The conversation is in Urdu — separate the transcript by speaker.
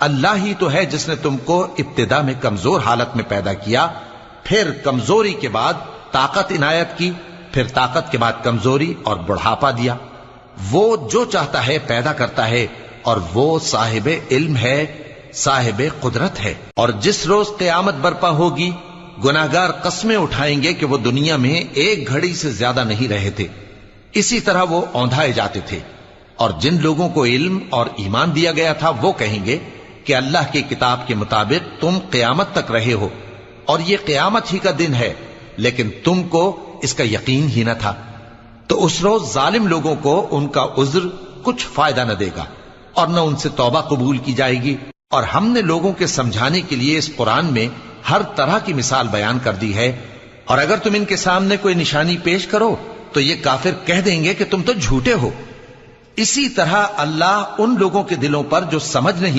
Speaker 1: اللہ ہی تو ہے جس نے تم کو ابتدا میں کمزور حالت میں پیدا کیا، پھر کمزوری کے بعد طاقت عنایت کی، پھر طاقت کے بعد کمزوری اور بڑھاپا دیا۔ وہ جو چاہتا ہے پیدا کرتا ہے، اور وہ صاحب علم ہے، صاحب قدرت ہے۔ اور جس روز قیامت برپا ہوگی، گناہگار قسمیں اٹھائیں گے کہ وہ دنیا میں ایک گھڑی سے زیادہ نہیں رہے تھے، اسی طرح وہ اوندھائے جاتے تھے۔ اور جن لوگوں کو علم اور ایمان دیا گیا تھا وہ کہیں گے کہ اللہ کی کتاب کے مطابق تم قیامت تک رہے ہو، اور یہ قیامت ہی کا دن ہے، لیکن تم کو اس کا یقین ہی نہ تھا۔ تو اس روز ظالم لوگوں کو ان کا عذر کچھ فائدہ نہ دے گا، اور نہ ان سے توبہ قبول کی جائے گی۔ اور ہم نے لوگوں کے سمجھانے کے لیے اس قرآن میں ہر طرح کی مثال بیان کر دی ہے، اور اگر تم ان کے سامنے کوئی نشانی پیش کرو تو یہ کافر کہہ دیں گے کہ تم تو جھوٹے ہو۔ اسی طرح اللہ ان لوگوں کے دلوں پر جو سمجھ نہیں